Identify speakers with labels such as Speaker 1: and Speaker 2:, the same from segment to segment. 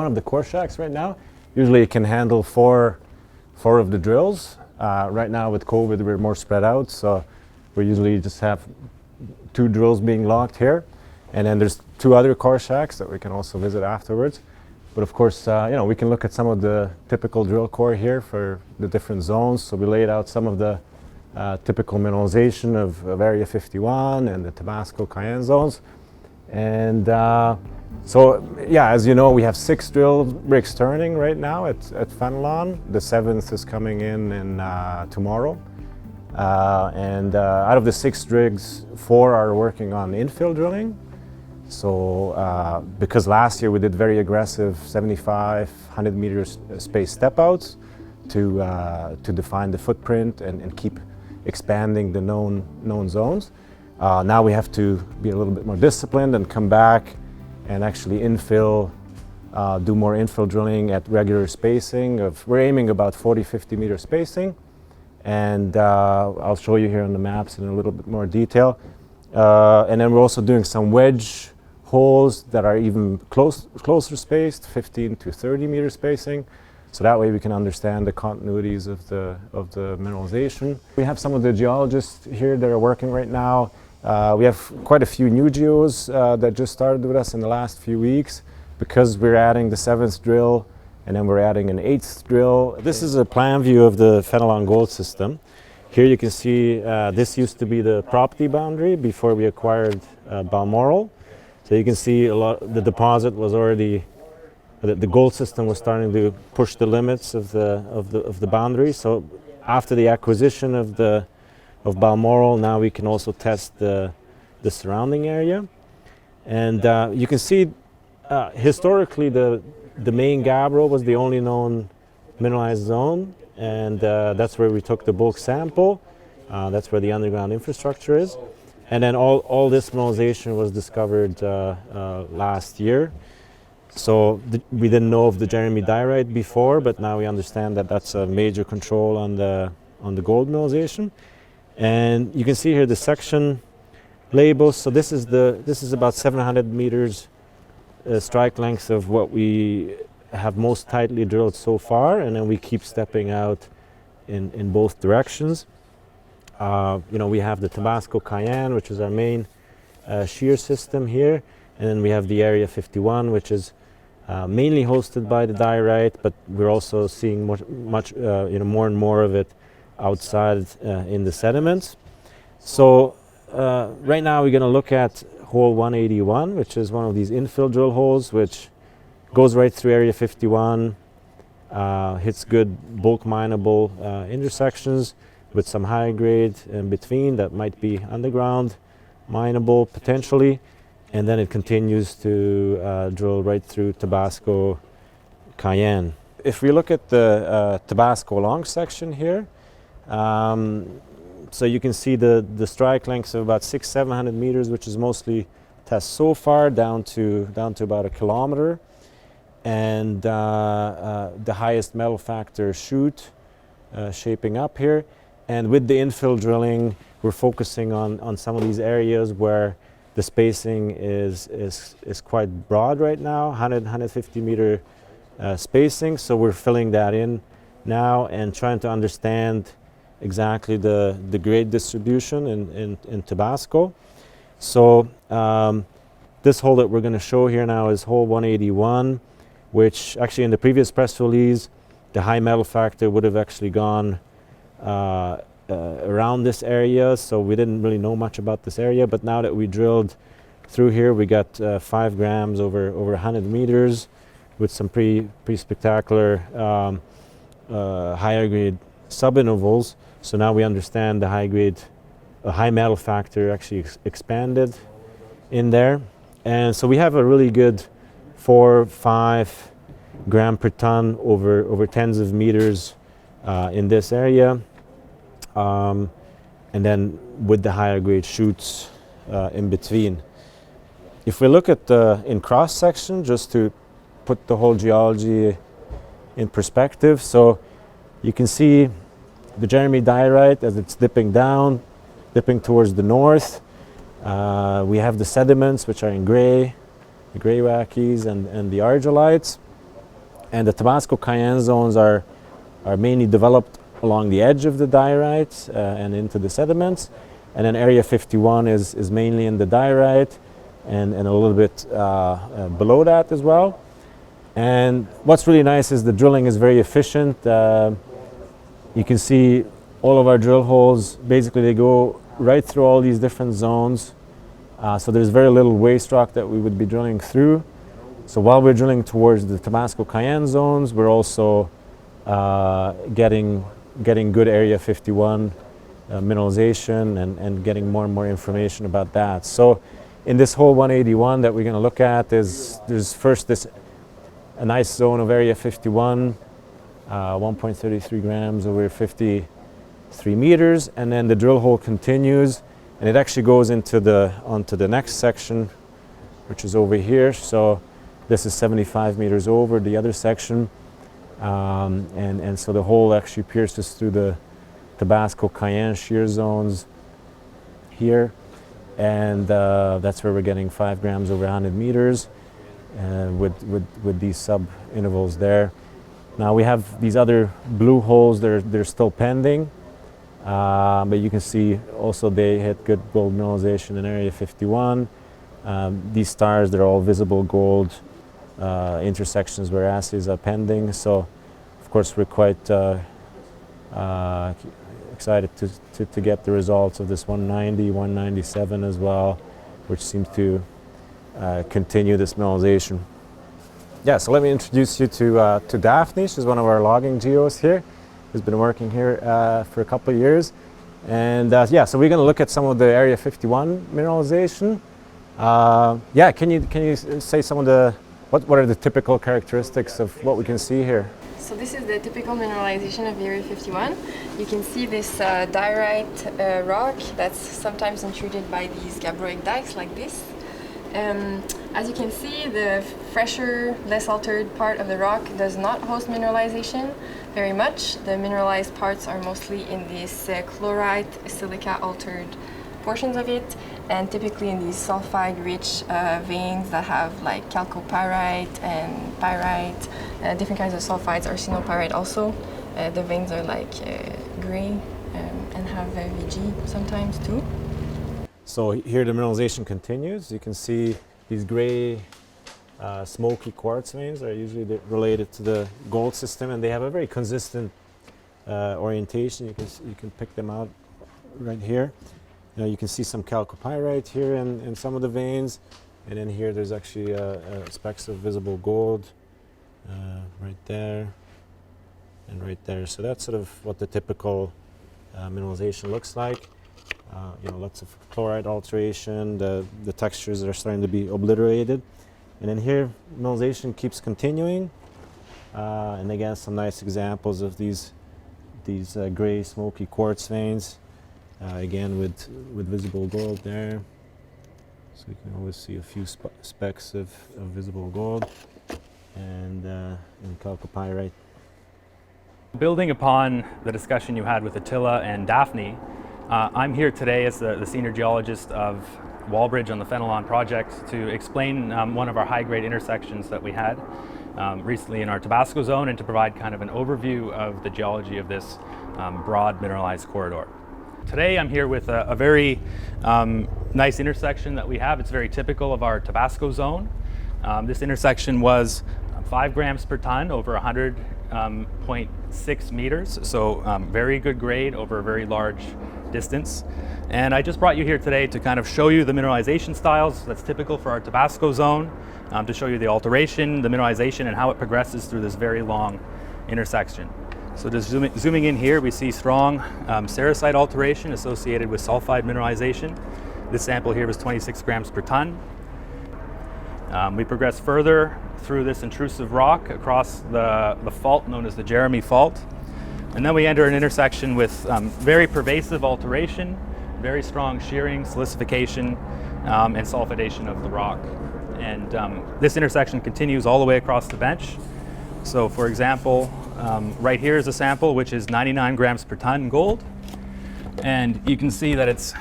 Speaker 1: one of the core shacks right now. Usually it can handle four of the drills. Right now with COVID, we're more spread out, so we usually just have 2 drills being locked here. And then there's 2 other core shacks that we can also visit afterwards. But of course, we can look at some of the typical drill core here for the different zones. So we laid out some of the typical mineralization of Area 51 and the Tabasco Cayenne zones. And as you know, we have 6 drill rigs turning right now at Fenelon. The 7th is coming in tomorrow. Out of the 6 rigs, 4 are working on infill drilling. So because last year we did very aggressive 75, 100 meters space step outs to define the footprint and keep expanding the known zones. Now we have to be a little bit more disciplined and come back and actually infill, do more infill drilling at regular spacing. We're aiming about 40, 50 meter spacing. And I'll show you here on the maps in a little bit more detail. And then we're also doing some wedge holes that are even closer spaced, 15 to 30 meter spacing. So that way we can understand the continuities of the mineralization. We have some of the geologists here that are working right now. We have quite a few new geos that just started with us in the last few weeks because we're adding the 7th drill and then we're adding an 8th drill. This is a plan view of the Fenelon gold system. Here you can see this used to be the property boundary before we acquired Balmoral. So you can see the deposit was already, the gold system was starting to push the limits of the boundary. So after the acquisition of Balmoral, now we can also test the surrounding area. And you can see historically the main gabbro was the only known mineralized zone, and that's where we took the bulk sample. That's where the underground infrastructure is. And then all this mineralization was discovered last year. So we didn't know of the Jeremy diorite before, but now we understand that that's a major control on the gold mineralization. And you can see here the section labels. So this is about 700 meters strike length of what we have most tightly drilled so far, and then we keep stepping out in both directions. We have the Tabasco Cayenne, which is our main shear system here, and then we have the Area 51, which is mainly hosted by the diorite, but we're also seeing more and more of it outside in the sediments. So right now we're going to look at hole 181, which is one of these infill drill holes, which goes right through Area 51, hits good bulk mineable intersections with some high grade in between that might be underground mineable potentially, and then it continues to drill right through Tabasco Cayenne. If we look at the Tabasco long section here, so you can see the strike lengths of about 600-700 meters, which is mostly test so far, down to about 1 kilometer, and the highest metal factor shoot shaping up here. And with the infill drilling, we're focusing on some of these areas where the spacing is quite broad right now, 150 meter spacing. So we're filling that in now and trying to understand exactly the grade distribution in Tabasco. So this hole that we're going to show here now is hole 181, which actually in the previous press release, the high metal factor would have actually gone around this area, so we didn't really know much about this area. But now that we drilled through here, we got 5 grams over 100 meters with some pretty spectacular higher grade subintervals. So now we understand the high metal factor actually expanded in there, and so we have a really good 4-5 gram per ton over tens of meters in this area, and then with the higher grade shoots in between. If we look at in cross section, just to put the whole geology in perspective, so you can see the Jeremy diorite as it's dipping towards the north. We have the sediments, which are in gray, the gray wackies and the argillites. And the Tabasco Cayenne zones are mainly developed along the edge of the diorite and into the sediments. And then Area 51 is mainly in the diorite and a little bit below that as well. And what's really nice is the drilling is very efficient. You can see all of our drill holes, basically they go right through all these different zones. So there's very little waste rock that we would be drilling through. So while we're drilling towards the Tabasco Cayenne zones, we're also getting good Area 51 mineralization and getting more and more information about that. So in this hole 181 that we're going to look at, there's first a nice zone of Area 51, 1.33 grams over 53 meters, and then the drill hole continues, and it actually goes onto the next section, which is over here. So this is 75 meters over the other section, and so the hole actually pierces through the Tabasco Cayenne shear zones here, and that's where we're getting 5 grams over 100 meters with these sub intervals there. Now we have these other blue holes, they're still pending, but you can see also they hit good gold mineralization in Area 51. These stars, they're all visible gold intersections where assays are pending. So of course we're quite excited to get the results of this 190, 197 as well, which seems to continue this mineralization. Yeah, so let me introduce you to Daphne. She's one of our logging geos here, who's been working here for a couple of years. And yeah, so we're going to look at some of the Area 51 mineralization. Yeah, can you say some of the, what are the typical characteristics of what we can see here?
Speaker 2: So this is the typical mineralization of Area 51. You can see this diorite rock that's sometimes intruded by these gabbroic dikes like this. As you can see, the fresher, less altered part of the rock does not host mineralization very much. The mineralized parts are mostly in these chlorite, silica altered portions of it, and typically in these sulfide-rich veins that have like chalcopyrite and pyrite, different kinds of sulfides, arsenopyrite also. The veins are like gray and have VG sometimes too.
Speaker 1: So here the mineralization continues. You can see these gray smoky quartz veins are usually related to the gold system, and they have a very consistent orientation. You can pick them out right here. You can see some chalcopyrite here in some of the veins, and then here there's actually specks of visible gold right there and right there. So that's sort of what the typical mineralization looks like. Lots of chloride alteration, the textures are starting to be obliterated. And then here, mineralization keeps continuing. And again, some nice examples of these gray, smoky quartz veins. Again, with visible gold there. So you can always see a few specks of visible gold and chalcopyrite.
Speaker 3: Building upon the discussion you had with Attila and Daphne, I'm here today as the senior geologist of Wallbridge on the Fenelon project to explain one of our high-grade intersections that we had recently in our Tabasco zone, and to provide kind of an overview of the geology of this broad mineralized corridor. Today I'm here with a very nice intersection that we have. It's very typical of our Tabasco zone. This intersection was 5 grams per ton over 100.6 meters, so very good grade over a very large distance. And I just brought you here today to kind of show you the mineralization styles that's typical for our Tabasco zone, to show you the alteration, the mineralization, and how it progresses through this very long intersection. So just zooming in here, we see strong sericite alteration associated with sulfide mineralization. This sample here was 26 grams per ton. We progress further through this intrusive rock across the fault known as the Jeremy Fault. And then we enter an intersection with very pervasive alteration, very strong shearing, silicification, and sulfidation of the rock. And this intersection continues all the way across the bench. So for example, right here is a sample which is 99 grams per ton gold. And you can see that it's,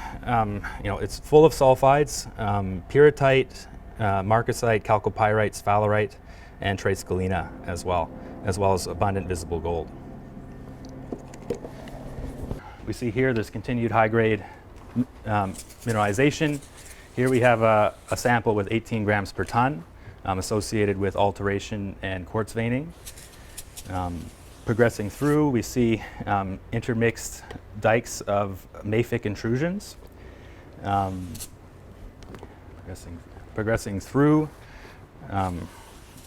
Speaker 3: it's full of sulfides, pyrrhotite, marcasite, chalcopyrite, sphalerite, and trace galena as well. as well as abundant visible gold. We see here there's continued high-grade mineralization. Here we have a sample with 18 grams per ton associated with alteration and quartz veining. Progressing through, we see intermixed dikes of mafic intrusions. Progressing through,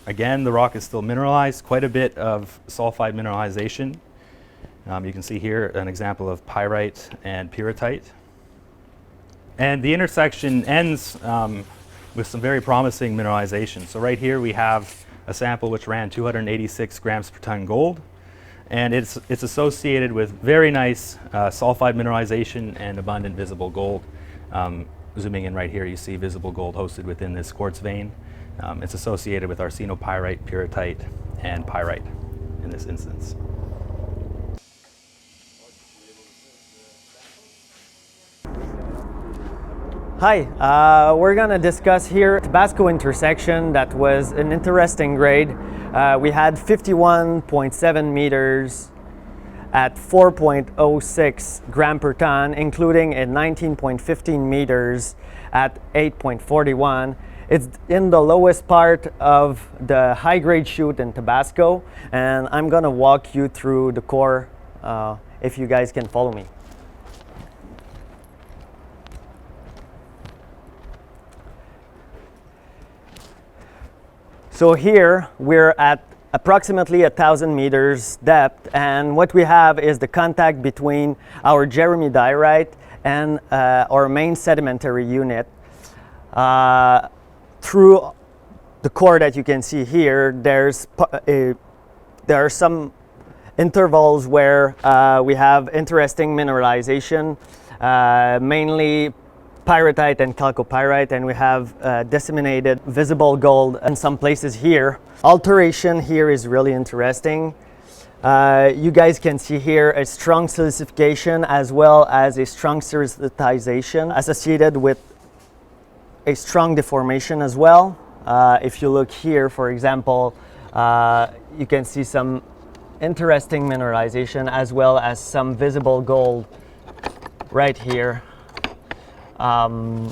Speaker 3: again, the rock is still mineralized, quite a bit of sulfide mineralization. You can see here an example of pyrite and pyrrhotite. And the intersection ends with some very promising mineralization. So right here we have a sample which ran 286 grams per ton gold. And it's associated with very nice sulfide mineralization and abundant visible gold. Zooming in right here, you see visible gold hosted within this quartz vein. It's associated with arsenopyrite, pyrrhotite, and pyrite in this instance.
Speaker 4: Hi, we're going to discuss here Tabasco intersection that was an interesting grade. We had 51.7 meters at 4.06 gram per ton, including a 19.15 meters at 8.41. It's in the lowest part of the high-grade chute in Tabasco, and I'm going to walk you through the core if you guys can follow me. So here we're at approximately 1,000 meters depth, and what we have is the contact between our Jeremy diorite and our main sedimentary unit. Through the core that you can see here, there are some intervals where we have interesting mineralization, mainly pyrrhotite and chalcopyrite, and we have disseminated visible gold in some places here. Alteration here is really interesting. You guys can see here a strong silicification as well as a strong cerussitization associated with a strong deformation as well. If you look here, for example, you can see some interesting mineralization as well as some visible gold right here. And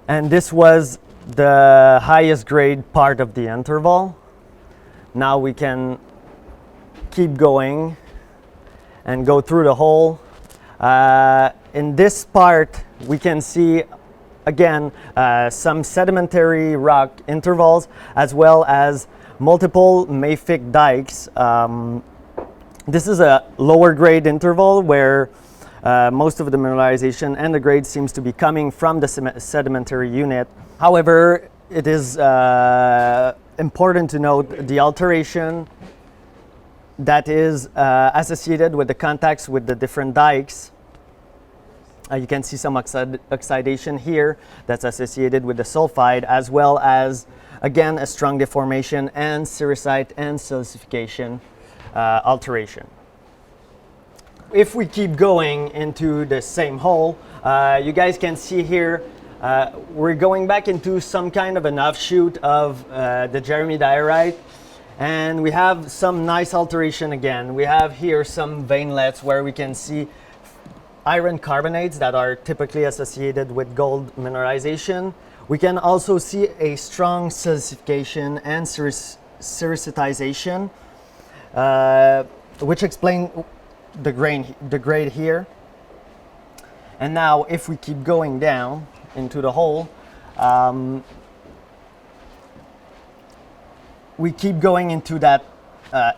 Speaker 4: this was the highest grade part of the interval. Now we can keep going and go through the hole. In this part, we can see again some sedimentary rock intervals as well as multiple mafic dikes. This is a lower grade interval where most of the mineralization and the grade seems to be coming from the sedimentary unit. However, it is important to note the alteration that is associated with the contacts with the different dikes. You can see some oxidation here that's associated with the sulfide, as well as, again, a strong deformation and cerussite and silicification alteration. If we keep going into the same hole, you guys can see here, we're going back into some kind of an offshoot of the Jeremy diorite, and we have some nice alteration again. We have here some veinlets where we can see iron carbonates that are typically associated with gold mineralization. We can also see a strong silicification and cerussitization, which explain the grade here. And now if we keep going down into the hole, we keep going into that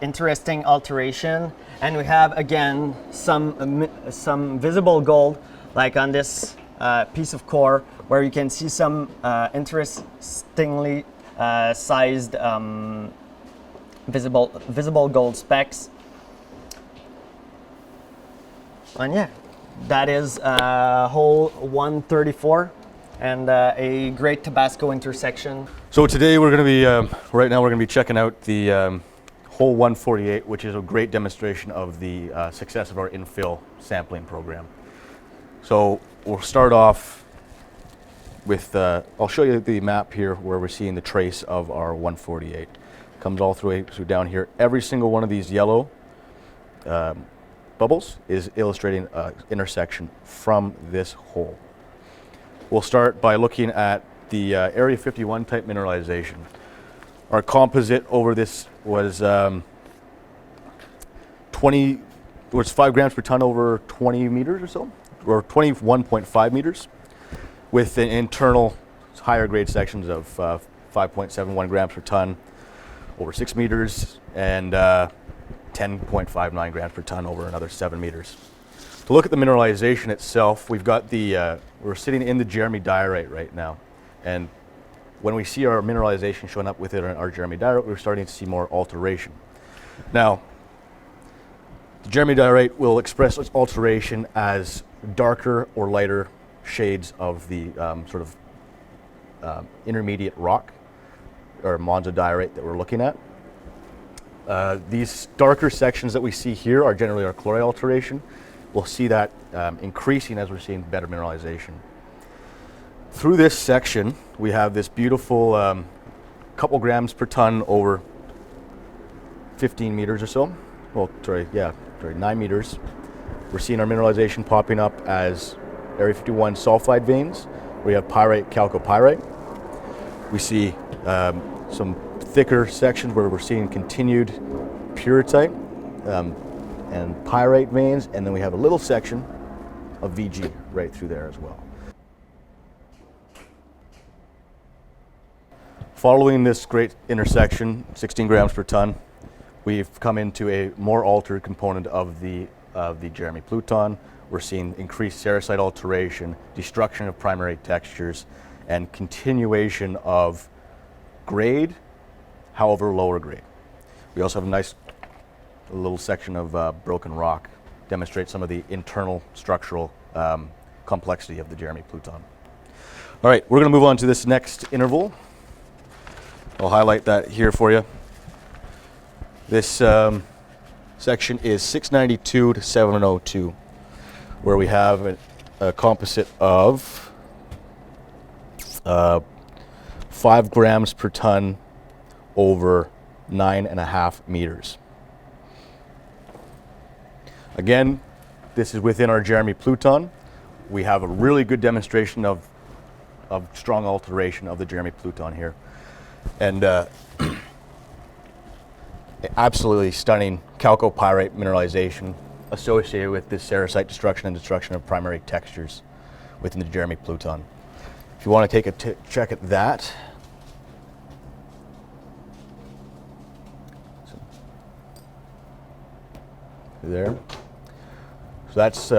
Speaker 4: interesting alteration, and we have again some visible gold, like on this piece of core, where you can see some interestingly sized visible gold specks. And yeah, that is hole 134 and a great Tabasco intersection.
Speaker 5: So today we're going to be, right now we're going to be checking out the hole 148, which is a great demonstration of the success of our infill sampling program. So we'll start off with, I'll show you the map here where we're seeing the trace of our 148. comes all through down here. Every single one of these yellow bubbles is illustrating an intersection from this hole. We'll start by looking at the Area 51 type mineralization. Our composite over this was 5 grams per ton over 20 meters or so, or 21.5 meters, with an internal higher grade sections of 5.71 grams per ton over 6 meters and 10.59 grams per ton over another 7 meters. To look at the mineralization itself, we've got we're sitting in the Jeremy diorite right now, and when we see our mineralization showing up within our Jeremy diorite, we're starting to see more alteration. Now, the Jeremy diorite will express its alteration as darker or lighter shades of the intermediate rock or monzodiorite that we're looking at. These darker sections that we see here are generally our chlorite alteration. We'll see that increasing as we're seeing better mineralization. Through this section, we have this beautiful couple grams per ton over 15 meters or so. Well, 9 meters. We're seeing our mineralization popping up as Area 51 sulfide veins. We have pyrite, chalcopyrite. We see some thicker sections where we're seeing continued pyrrhotite and pyrite veins, and then we have a little section of VG right through there as well. Following this great intersection, 16 grams per ton, we've come into a more altered component of the Jeremy pluton. We're seeing increased sericite alteration, destruction of primary textures, and continuation of grade, however lower grade. We also have a nice little section of broken rock, demonstrates some of the internal structural complexity of the Jeremy pluton. All right, we're going to move on to this next interval. I'll highlight that here for you. This section is 692 to 702, where we have a composite of 5 grams per ton over 9.5 meters. Again, this is within our Jeremy pluton. We have a really good demonstration of strong alteration of the Jeremy pluton here. And absolutely stunning chalcopyrite mineralization associated with this sericite destruction and destruction of primary textures within the Jeremy pluton. If you want to take a check at that, there. So that's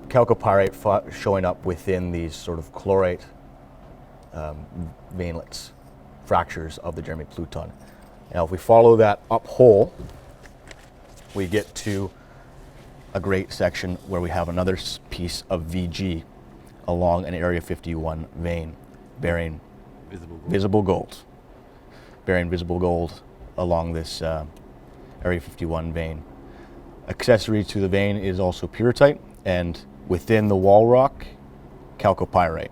Speaker 5: chalcopyrite showing up within these sort of chlorite veinlets, fractures of the Jeremy pluton. Now, if we follow that up hole, we get to a great section where we have another piece of VG along an Area 51 vein bearing visible gold, bearing visible gold along this Area 51 vein. Accessory to the vein is also pyrrhotite, and within the wall rock, chalcopyrite.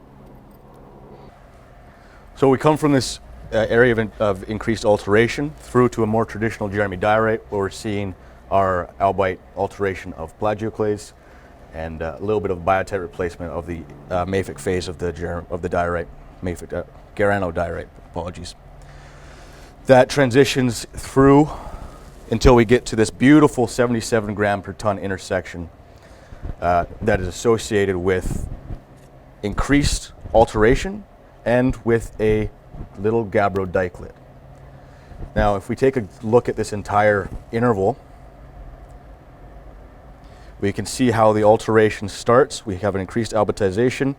Speaker 5: So we come from this area of increased alteration through to a more traditional Jeremy diorite, where we're seeing our albite alteration of plagioclase and a little bit of biotite replacement of the mafic phase of the diorite, mafic garano-diorite, apologies. That transitions through until we get to this beautiful 77 gram per ton intersection that is associated with increased alteration and with a little gabbro dikelet. Now, if we take a look at this entire interval, we can see how the alteration starts. We have an increased albitization,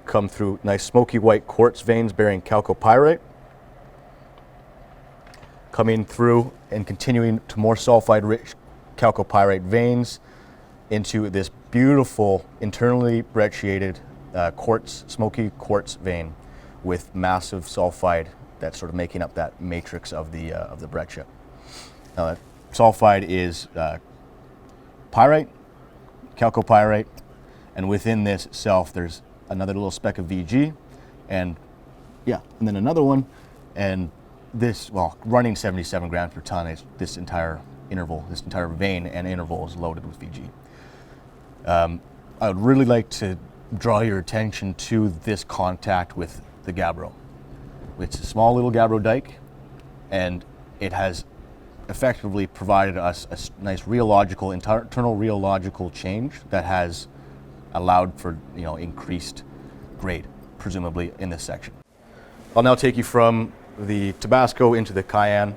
Speaker 5: come through nice smoky white quartz veins bearing chalcopyrite, coming through and continuing to more sulfide-rich chalcopyrite veins into this beautiful internally brecciated smoky quartz vein with massive sulfide that's sort of making up that matrix of the breccia. Sulfide is pyrite, chalcopyrite, and within this itself there's another little speck of VG, and then another one, and running 77 grams per ton, this entire interval, this entire vein and interval is loaded with VG. I would really like to draw your attention to this contact with the gabbro. It's a small little gabbro dike, and it has effectively provided us a nice rheological, internal rheological change that has allowed for increased grade, presumably in this section. I'll now take you from the Tabasco into the Cayenne.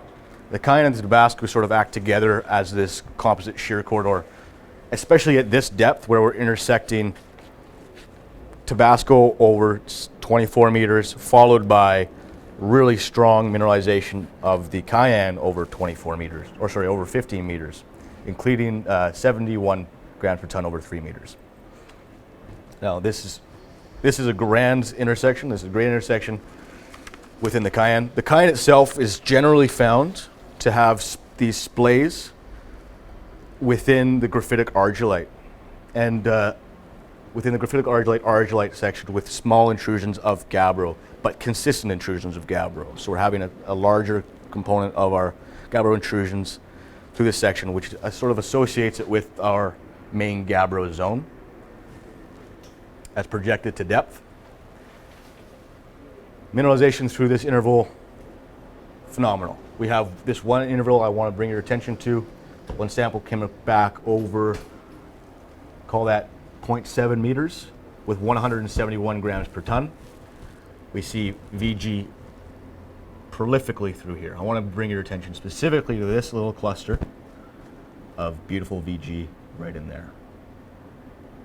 Speaker 5: The Cayenne and the Tabasco sort of act together as this composite shear corridor, especially at this depth where we're intersecting Tabasco over 24 meters, followed by really strong mineralization of the Cayenne over 24 meters, or sorry, over 15 meters, including 71 grams per ton over 3 meters. Now this is a grand intersection. This is a great intersection within the Cayenne. The Cayenne itself is generally found to have these splays within the graphitic argillite, and within the graphitic argillite section with small intrusions of gabbro, but consistent intrusions of gabbro. So we're having a larger component of our gabbro intrusions through this section, which sort of associates it with our main gabbro zone as projected to depth. Mineralization through this interval, phenomenal. We have this one interval I want to bring your attention to. One sample came back over, call that 0.7 meters with 171 grams per ton. We see VG prolifically through here. I want to bring your attention specifically to this little cluster of beautiful VG right in there.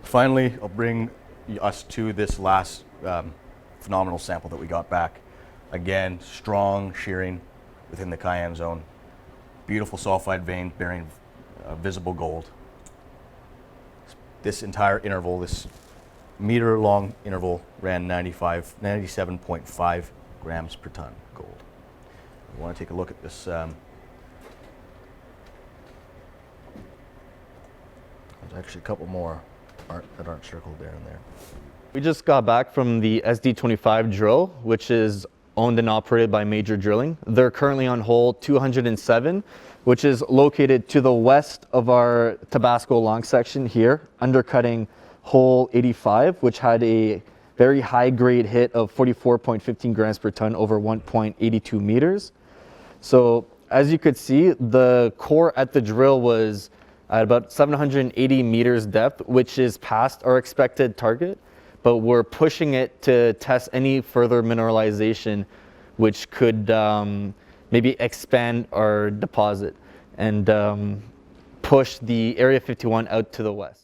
Speaker 5: Finally, I'll bring us to this last phenomenal sample that we got back. Again, strong shearing within the Cayenne zone. Beautiful sulfide vein bearing visible gold. This entire interval, this meter-long interval, ran 97.5 grams per ton gold. I want to take a look at this. There's actually a couple more that aren't circled there and there.
Speaker 6: We just got back from the SD25 drill, which is owned and operated by Major Drilling. They're currently on hole 207, which is located to the west of our Tabasco long section here, undercutting hole 85, which had a very high grade hit of 44.15 grams per ton over 1.82 meters. So as you could see, the core at the drill was at about 780 meters depth, which is past our expected target, but we're pushing it to test any further mineralization which could maybe expand our deposit and push the Area 51 out to the west.